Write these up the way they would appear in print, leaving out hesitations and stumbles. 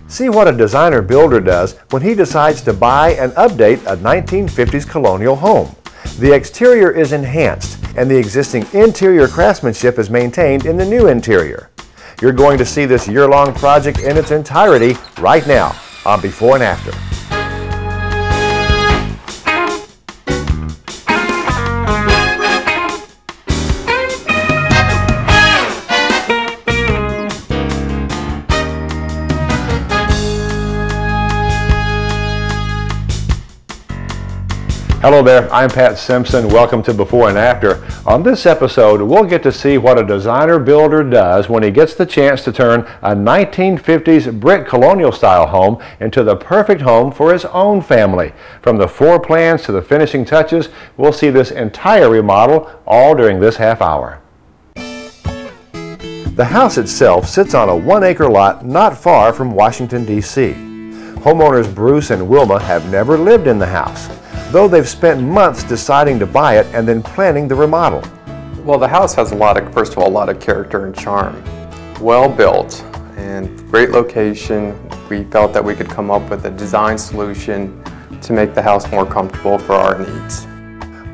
See what a designer builder does when he decides to buy and update a 1950s colonial home. The exterior is enhanced and the existing interior craftsmanship is maintained in the new interior. You're going to see this year-long project in its entirety right now on Before and After. Hello there, I'm Pat Simpson. Welcome to Before and After. On this episode, we'll get to see what a designer builder does when he gets the chance to turn a 1950s brick colonial style home into the perfect home for his own family. From the floor plans to the finishing touches, we'll see this entire remodel all during this half hour. The house itself sits on a 1-acre lot not far from Washington, D.C. Homeowners Bruce and Wilma have never lived in the house, though they've spent months deciding to buy it and then planning the remodel. Well, the house has first of all, a lot of character and charm. Well built and great location. We felt that we could come up with a design solution to make the house more comfortable for our needs.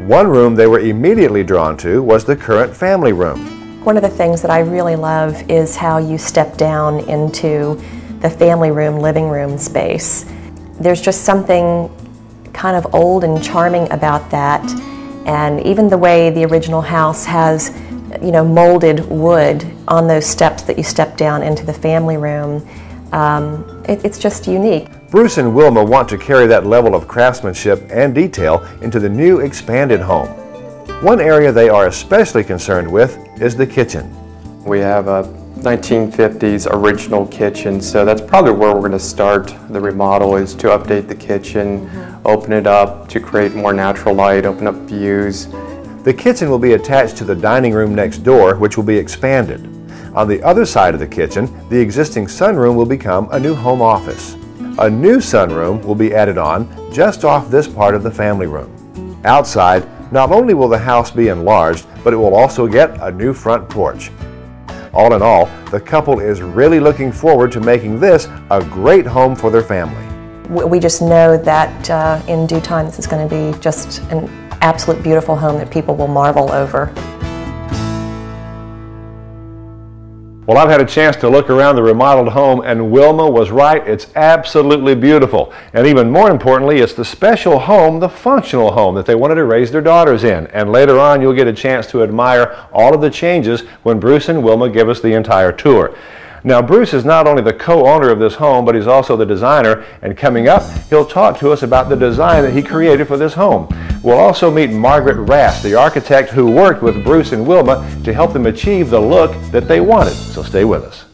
One room they were immediately drawn to was the current family room. One of the things that I really love is how you step down into the family room, living room space. There's just something kind of old and charming about that, and even the way the original house has, molded wood on those steps that you step down into the family room. It's just unique. Bruce and Wilma want to carry that level of craftsmanship and detail into the new expanded home. One area they are especially concerned with is the kitchen. We have a 1950s original kitchen, so that's probably where we're going to start the remodel, is to update the kitchen, open it up to create more natural light, open up views. The kitchen will be attached to the dining room next door, which will be expanded. On the other side of the kitchen, the existing sunroom will become a new home office. A new sunroom will be added on just off this part of the family room. Outside, not only will the house be enlarged, but it will also get a new front porch. All in all, the couple is really looking forward to making this a great home for their family. We just know that in due time this is going to be just an absolute beautiful home that people will marvel over. Well, I've had a chance to look around the remodeled home, and Wilma was right. It's absolutely beautiful. And even more importantly, it's the special home, the functional home that they wanted to raise their daughters in. And later on, you'll get a chance to admire all of the changes when Bruce and Wilma give us the entire tour. Now, Bruce is not only the co-owner of this home, but he's also the designer, and coming up, he'll talk to us about the design that he created for this home. We'll also meet Margaret Rast, the architect who worked with Bruce and Wilma to help them achieve the look that they wanted. So stay with us.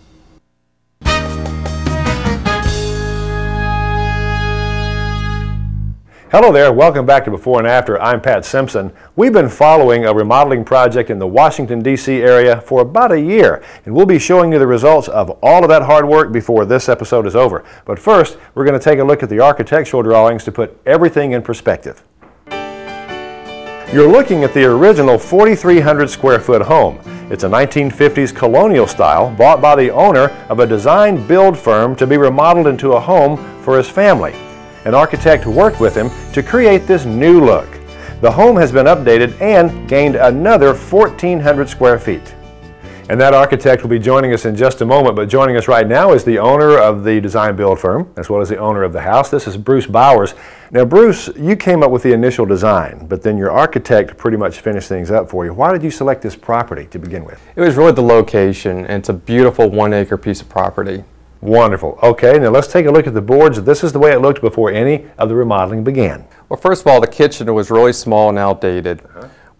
Hello there, welcome back to Before and After. I'm Pat Simpson. We've been following a remodeling project in the Washington, D.C. area for about a year, and we'll be showing you the results of all of that hard work before this episode is over. But first, we're going to take a look at the architectural drawings to put everything in perspective. You're looking at the original 4,300 square foot home. It's a 1950s colonial style bought by the owner of a design build firm to be remodeled into a home for his family. An architect worked with him to create this new look. The home has been updated and gained another 1,400 square feet. And that architect will be joining us in just a moment, but joining us right now is the owner of the design build firm, as well as the owner of the house. This is Bruce Bowers. Now, Bruce, you came up with the initial design, but then your architect pretty much finished things up for you. Why did you select this property to begin with? It was really the location, and it's a beautiful 1-acre piece of property. Wonderful. Okay, now let's take a look at the boards. This is the way it looked before any of the remodeling began. Well, first of all, the kitchen was really small and outdated.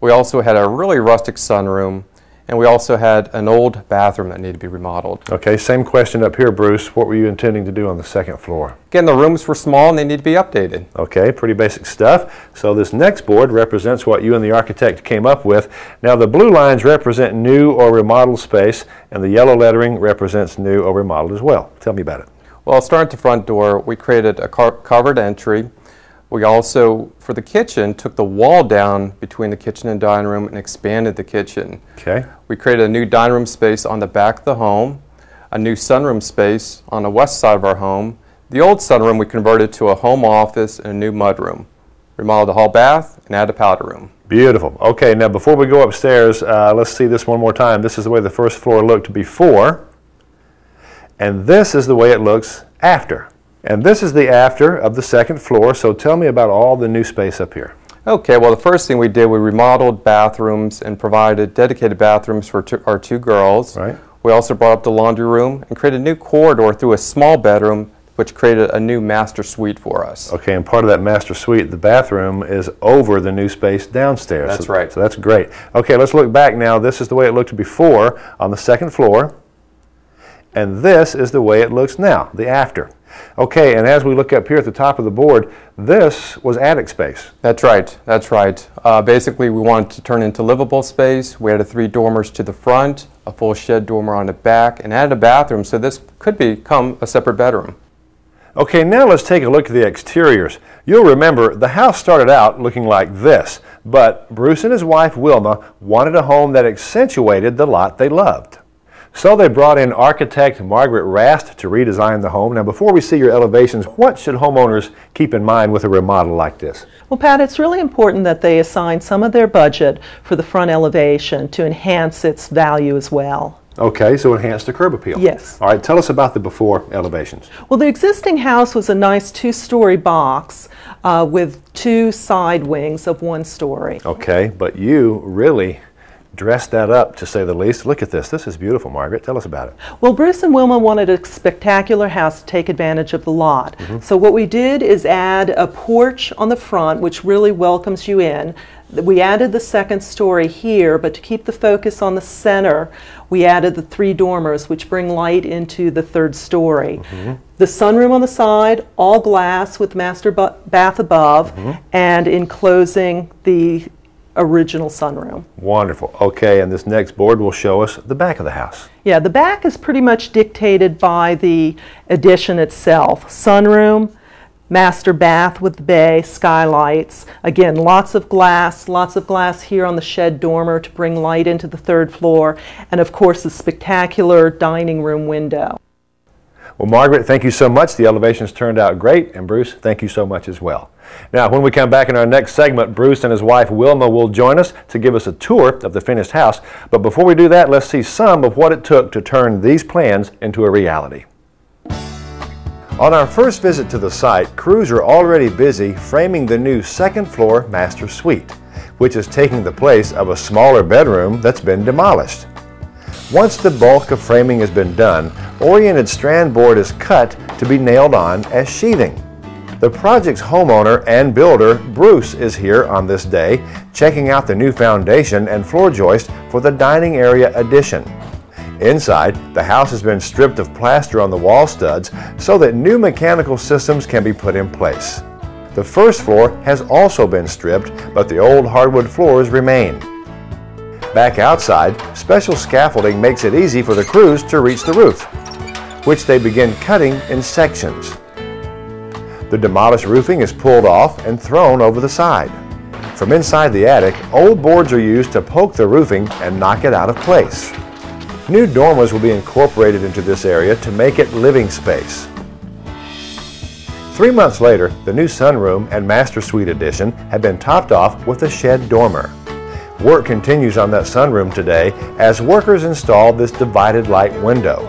We also had a really rustic sunroom, and we also had an old bathroom that needed to be remodeled. Okay, same question up here, Bruce. What were you intending to do on the second floor? Again, the rooms were small and they need to be updated. Okay, pretty basic stuff. So this next board represents what you and the architect came up with. Now the blue lines represent new or remodeled space, and the yellow lettering represents new or remodeled as well. Tell me about it. Well, starting at the front door, we created a covered entry. We also, for the kitchen, took the wall down between the kitchen and dining room and expanded the kitchen. Okay. We created a new dining room space on the back of the home. a new sunroom space on the west side of our home. The old sunroom we converted to a home office and a new mudroom. Remodeled the hall bath and added a powder room. Beautiful. Okay, now before we go upstairs, let's see this one more time. This is the way the first floor looked before, and this is the way it looks after. And this is the after of the second floor, so tell me about all the new space up here. Okay, well the first thing we did, we remodeled bathrooms and provided dedicated bathrooms for our two girls. Right. We also brought up the laundry room and created a new corridor through a small bedroom, which created a new master suite for us. Okay, and part of that master suite, the bathroom, is over the new space downstairs. That's right. So that's great. Okay, let's look back now. This is the way it looked before on the second floor, and this is the way it looks now, the after. Okay, and as we look up here at the top of the board, this was attic space. That's right, that's right. Basically, we wanted to turn into livable space. We added 3 dormers to the front, a full shed dormer on the back, and added a bathroom, so this could become a separate bedroom. Okay, now let's take a look at the exteriors. You'll remember the house started out looking like this, but Bruce and his wife Wilma wanted a home that accentuated the lot they loved. So they brought in architect Margaret Rast to redesign the home. Now before we see your elevations, what should homeowners keep in mind with a remodel like this? Well, Pat, it's really important that they assign some of their budget for the front elevation to enhance its value as well. Okay, so enhance the curb appeal. Yes. All right, tell us about the before elevations. Well, the existing house was a nice 2-story box with 2 side wings of 1 story. Okay, but you really dressed that up, to say the least. Look at this. This is beautiful, Margaret. Tell us about it. Well, Bruce and Wilma wanted a spectacular house to take advantage of the lot. So what we did is add a porch on the front, which really welcomes you in. We added the 2nd story here, but to keep the focus on the center, we added the 3 dormers, which bring light into the 3rd story. The sunroom on the side, all glass with master bath above, and enclosing the original sunroom. Wonderful. Okay, and this next board will show us the back of the house. Yeah, the back is pretty much dictated by the addition itself. Sunroom, master bath with bay, skylights. Again, lots of glass here on the shed dormer to bring light into the 3rd floor, and of course the spectacular dining room window. Well, Margaret, thank you so much. The elevations turned out great, and Bruce, thank you so much as well. Now, when we come back in our next segment, Bruce and his wife Wilma will join us to give us a tour of the finished house. But before we do that, let's see some of what it took to turn these plans into a reality. On our first visit to the site, crews are already busy framing the new 2nd floor master suite, which is taking the place of a smaller bedroom that's been demolished. Once the bulk of framing has been done, oriented strand board is cut to be nailed on as sheathing. The project's homeowner and builder, Bruce, is here on this day, checking out the new foundation and floor joist for the dining area addition. Inside, the house has been stripped of plaster on the wall studs so that new mechanical systems can be put in place. The first floor has also been stripped, but the old hardwood floors remain. Back outside, special scaffolding makes it easy for the crews to reach the roof, which they begin cutting in sections. The demolished roofing is pulled off and thrown over the side. From inside the attic, old boards are used to poke the roofing and knock it out of place. New dormers will be incorporated into this area to make it living space. 3 months later, the new sunroom and master suite addition have been topped off with a shed dormer. Work continues on that sunroom today as workers install this divided light window,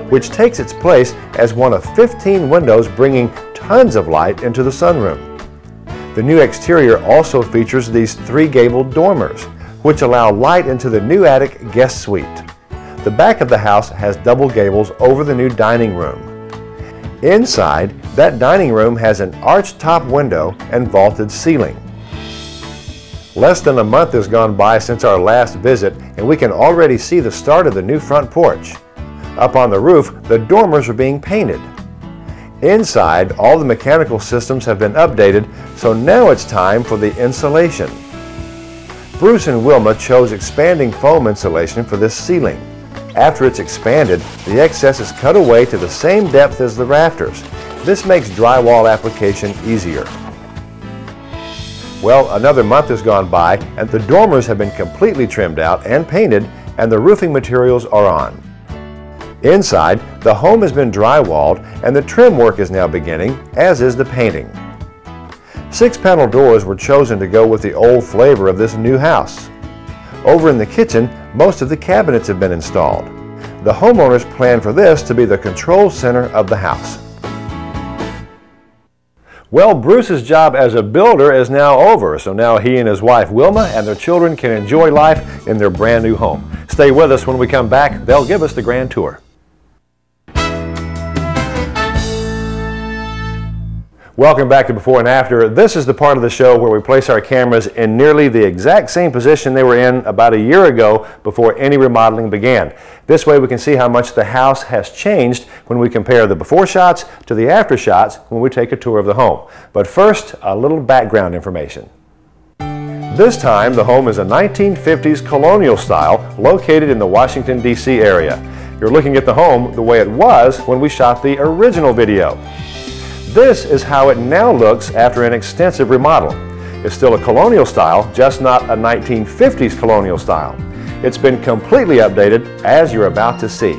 which takes its place as one of 15 windows bringing tons of light into the sunroom. The new exterior also features these 3 gabled dormers, which allow light into the new attic guest suite. The back of the house has double gables over the new dining room. Inside, that dining room has an arched top window and vaulted ceiling. Less than a month has gone by since our last visit, and we can already see the start of the new front porch. Up on the roof, the dormers are being painted. Inside, all the mechanical systems have been updated, so now it's time for the insulation. Bruce and Wilma chose expanding foam insulation for this ceiling. After it's expanded, the excess is cut away to the same depth as the rafters. This makes drywall application easier. Well, another month has gone by, and the dormers have been completely trimmed out and painted, and the roofing materials are on. Inside, the home has been drywalled and the trim work is now beginning, as is the painting. 6-panel doors were chosen to go with the old flavor of this new house. Over in the kitchen, most of the cabinets have been installed. The homeowners plan for this to be the control center of the house. Well, Bruce's job as a builder is now over, so now he and his wife Wilma and their children can enjoy life in their brand new home. Stay with us. When we come back, they'll give us the grand tour. Welcome back to Before and After. This is the part of the show where we place our cameras in nearly the exact same position they were in about a year ago before any remodeling began. This way we can see how much the house has changed when we compare the before shots to the after shots when we take a tour of the home. But first, a little background information. This time the home is a 1950s colonial style located in the Washington, D.C. area. You're looking at the home the way it was when we shot the original video. This is how it now looks after an extensive remodel. It's still a colonial style, just not a 1950s colonial style. It's been completely updated, as you're about to see.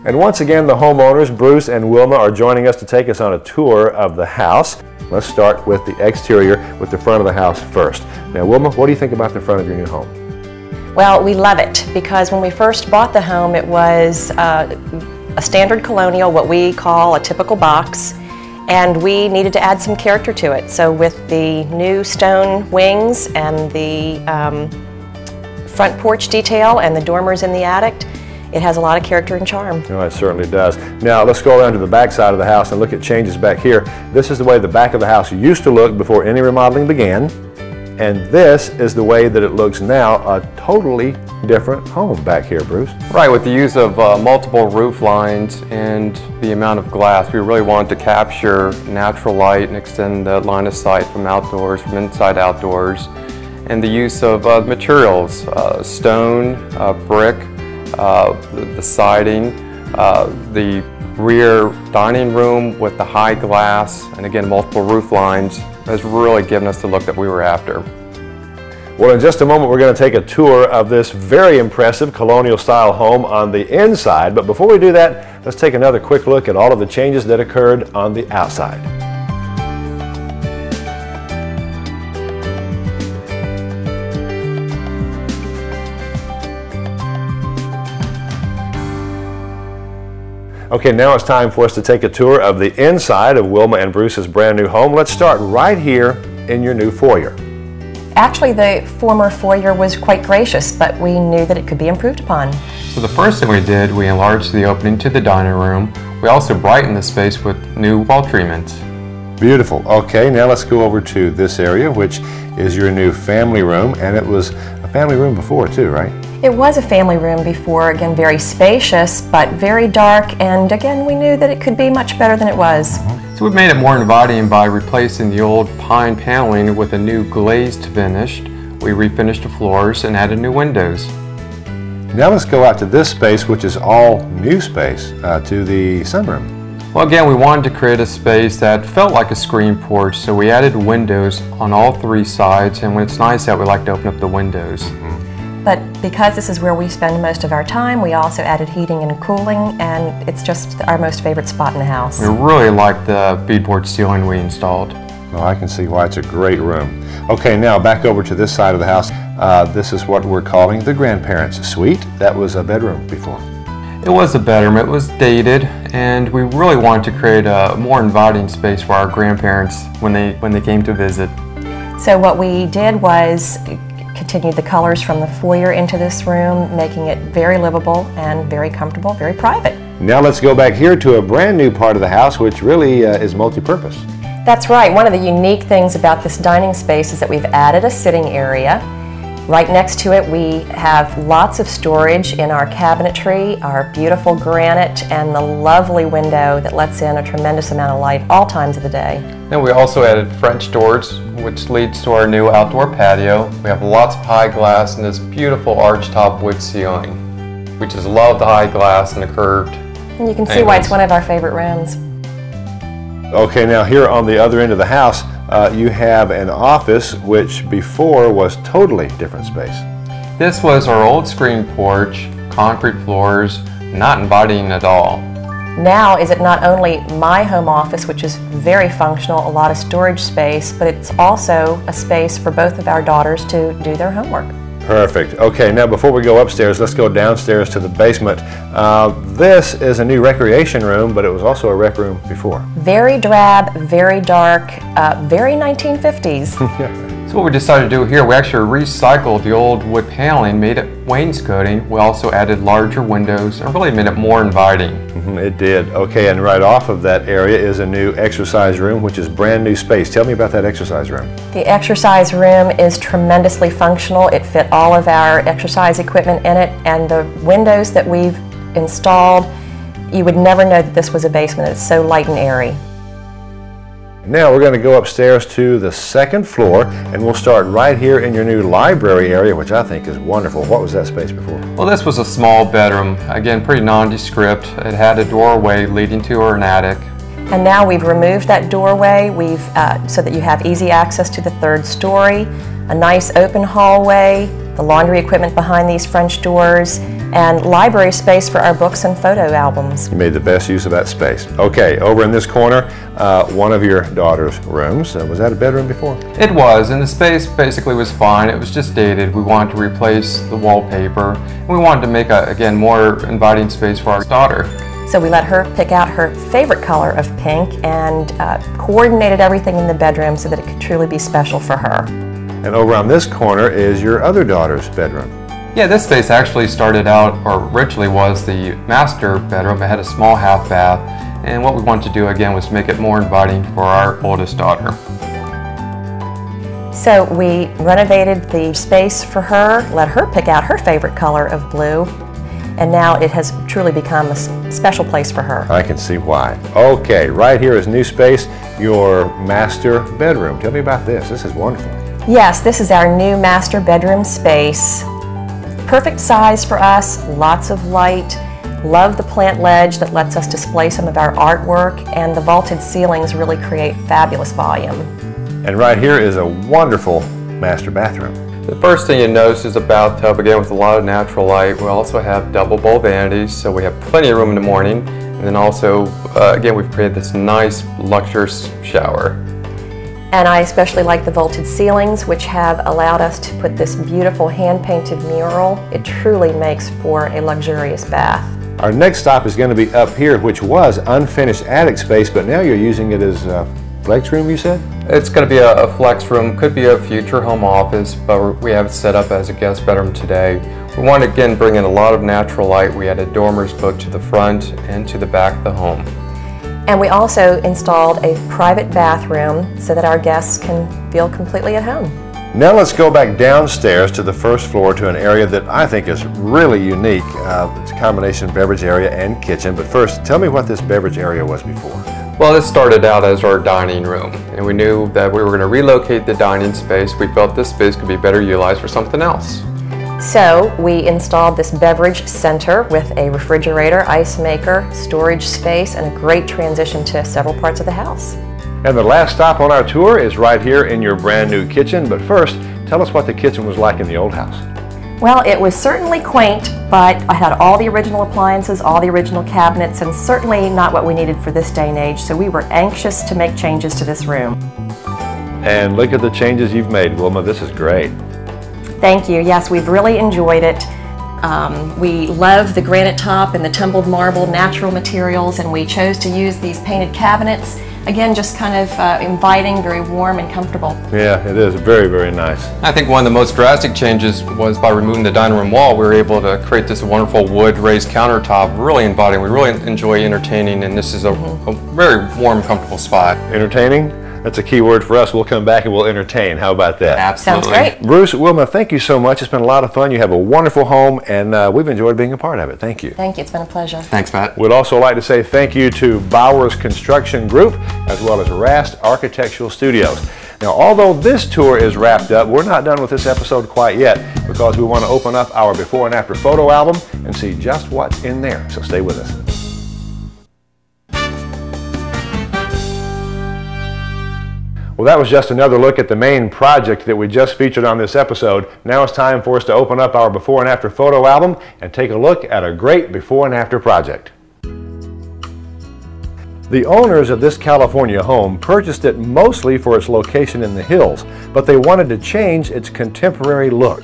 And once again, the homeowners, Bruce and Wilma, are joining us to take us on a tour of the house. Let's start with the exterior, with the front of the house first. Now, Wilma, what do you think about the front of your new home? Well, we love it because when we first bought the home, it was a standard colonial, what we call a typical box. And we needed to add some character to it. So with the new stone wings and the front porch detail and the dormers in the attic, it has a lot of character and charm. Oh, it certainly does. Now let's go around to the back side of the house and look at changes back here. This is the way the back of the house used to look before any remodeling began. And this is the way that it looks now, a totally different home back here, Bruce. Right, with the use of multiple roof lines and the amount of glass, we really wanted to capture natural light and extend the line of sight from outdoors, from inside outdoors. And the use of materials, stone, brick, the siding, the rear dining room with the high glass, and again multiple roof lines, has really given us the look that we were after. Well, in just a moment we're going to take a tour of this very impressive colonial style home on the inside, but before we do that, let's take another quick look at all of the changes that occurred on the outside. Okay, now it's time for us to take a tour of the inside of Wilma and Bruce's brand new home. Let's start right here in your new foyer. Actually, the former foyer was quite gracious, but we knew that it could be improved upon. So the first thing we did, we enlarged the opening to the dining room. We also brightened the space with new wall treatments. Beautiful. Okay, now let's go over to this area, which is your new family room, and it was a family room before too, right? It was a family room before, again very spacious, but very dark, and again we knew that it could be much better than it was. So we made it more inviting by replacing the old pine paneling with a new glazed finish. We refinished the floors and added new windows. Now let's go out to this space, which is all new space, to the sunroom. Well, again, we wanted to create a space that felt like a screen porch, so we added windows on all 3 sides, and when it's nice out, we like to open up the windows. But because this is where we spend most of our time, we also added heating and cooling, and it's just our most favorite spot in the house. We really like the beadboard ceiling we installed. Well, I can see why it's a great room. Okay, now back over to this side of the house. This is what we're calling the grandparents' suite. That was a bedroom before. It was a bedroom. It was dated, and we really wanted to create a more inviting space for our grandparents when they came to visit. So what we did was continued the colors from the foyer into this room, making it very livable and very comfortable, very private. Now let's go back here to a brand new part of the house, which really is multi-purpose. That's right. One of the unique things about this dining space is that we've added a sitting area. Right next to it we have lots of storage in our cabinetry, our beautiful granite, and the lovely window that lets in a tremendous amount of light all times of the day. And we also added French doors, which leads to our new outdoor patio. We have lots of high glass and this beautiful archtop wood ceiling. We just love the high glass and the curved And you can see why it's one of our favorite rooms. Okay, now here on the other end of the house, you have an office which before was totally different space. This was our old screen porch, concrete floors, not inviting at all. Now is it not only my home office, which is very functional, a lot of storage space, but it's also a space for both of our daughters to do their homework. Perfect. Okay, now before we go upstairs, let's go downstairs to the basement. This is a new recreation room, but it was also a rec room before. Very drab, very dark, very 1950s. So what we decided to do here, we actually recycled the old wood paneling, made it wainscoting. We also added larger windows and really made it more inviting. It did. Okay, and right off of that area is a new exercise room, which is brand new space. Tell me about that exercise room. The exercise room is tremendously functional. It fit all of our exercise equipment in it, and the windows that we've installed, you would never know that this was a basement. It's so light and airy. Now we're going to go upstairs to the second floor, and we'll start right here in your new library area, which I think is wonderful. What was that space before? Well, this was a small bedroom, again pretty nondescript. It had a doorway leading to an attic. And now we've removed that doorway so that you have easy access to the third story, a nice open hallway, the laundry equipment behind these French doors, and library space for our books and photo albums. You made the best use of that space. Okay, over in this corner, one of your daughter's rooms. Was that a bedroom before? It was, and the space basically was fine. It was just dated. We wanted to replace the wallpaper. And we wanted to make a, again, more inviting space for our daughter. So we let her pick out her favorite color of pink and coordinated everything in the bedroom so that it could truly be special for her. And over on this corner is your other daughter's bedroom. Yeah, this space actually started out, or originally was the master bedroom. It had a small half bath, and what we wanted to do again was make it more inviting for our oldest daughter. So we renovated the space for her, let her pick out her favorite color of blue, and now it has truly become a special place for her. I can see why. Okay, right here is new space, your master bedroom. Tell me about this. This is wonderful. Yes, this is our new master bedroom space. Perfect size for us, lots of light. Love the plant ledge that lets us display some of our artwork, and the vaulted ceilings really create fabulous volume. And right here is a wonderful master bathroom. The first thing you notice is a bathtub, again with a lot of natural light. We also have double bowl vanities, so we have plenty of room in the morning. And then also, again, we've created this nice luxurious shower. And I especially like the vaulted ceilings, which have allowed us to put this beautiful hand-painted mural. It truly makes for a luxurious bath. Our next stop is going to be up here, which was unfinished attic space, but now you're using it as a flex room, you said? It's going to be a flex room, could be a future home office, but we have it set up as a guest bedroom today. We want to again bring in a lot of natural light. We added dormers both to the front and to the back of the home. And we also installed a private bathroom so that our guests can feel completely at home. Now let's go back downstairs to the first floor to an area that I think is really unique. It's a combination beverage area and kitchen, but first tell me what this beverage area was before. Well, this started out as our dining room, and we knew that we were going to relocate the dining space. We felt this space could be better utilized for something else. So we installed this beverage center with a refrigerator, ice maker, storage space, and a great transition to several parts of the house. And the last stop on our tour is right here in your brand new kitchen, but first, tell us what the kitchen was like in the old house. Well, it was certainly quaint, but I had all the original appliances, all the original cabinets, and certainly not what we needed for this day and age, so we were anxious to make changes to this room. And look at the changes you've made, Wilma. This is great. Thank you. Yes, we've really enjoyed it. We love the granite top and the tumbled marble, natural materials, and we chose to use these painted cabinets. Again, just kind of inviting, very warm and comfortable. Yeah, it is very, very nice. I think one of the most drastic changes was by removing the dining room wall. We were able to create this wonderful wood raised countertop, really inviting. We really enjoy entertaining, and this is a very warm, comfortable spot. Entertaining? That's a key word for us. We'll come back and we'll entertain. How about that? Absolutely. Sounds great. Bruce, Wilma, thank you so much. It's been a lot of fun. You have a wonderful home, and we've enjoyed being a part of it. Thank you. Thank you. It's been a pleasure. Thanks, Matt. We'd also like to say thank you to Bowers Construction Group, as well as Rast Architectural Studios. Now, although this tour is wrapped up, we're not done with this episode quite yet, because we want to open up our before and after photo album and see just what's in there. So stay with us. Well, that was just another look at the main project that we just featured on this episode. Now it's time for us to open up our before and after photo album and take a look at a great before and after project. The owners of this California home purchased it mostly for its location in the hills, but they wanted to change its contemporary look.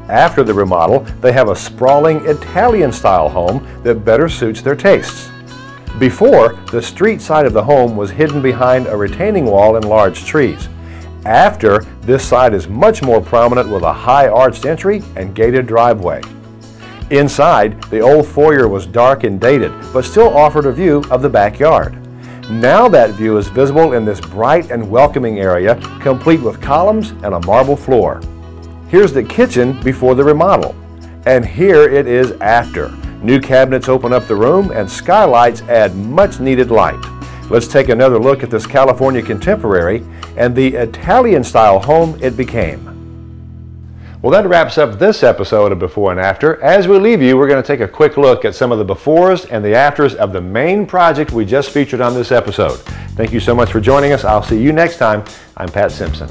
After the remodel, they have a sprawling Italian-style home that better suits their tastes. Before, the street side of the home was hidden behind a retaining wall and large trees. After, this side is much more prominent with a high arched entry and gated driveway. Inside, the old foyer was dark and dated, but still offered a view of the backyard. Now that view is visible in this bright and welcoming area, complete with columns and a marble floor. Here's the kitchen before the remodel. And here it is after. New cabinets open up the room and skylights add much needed light. Let's take another look at this California contemporary and the Italian-style home it became. Well, that wraps up this episode of Before and After. As we leave you, we're going to take a quick look at some of the befores and the afters of the main project we just featured on this episode. Thank you so much for joining us. I'll see you next time. I'm Pat Simpson.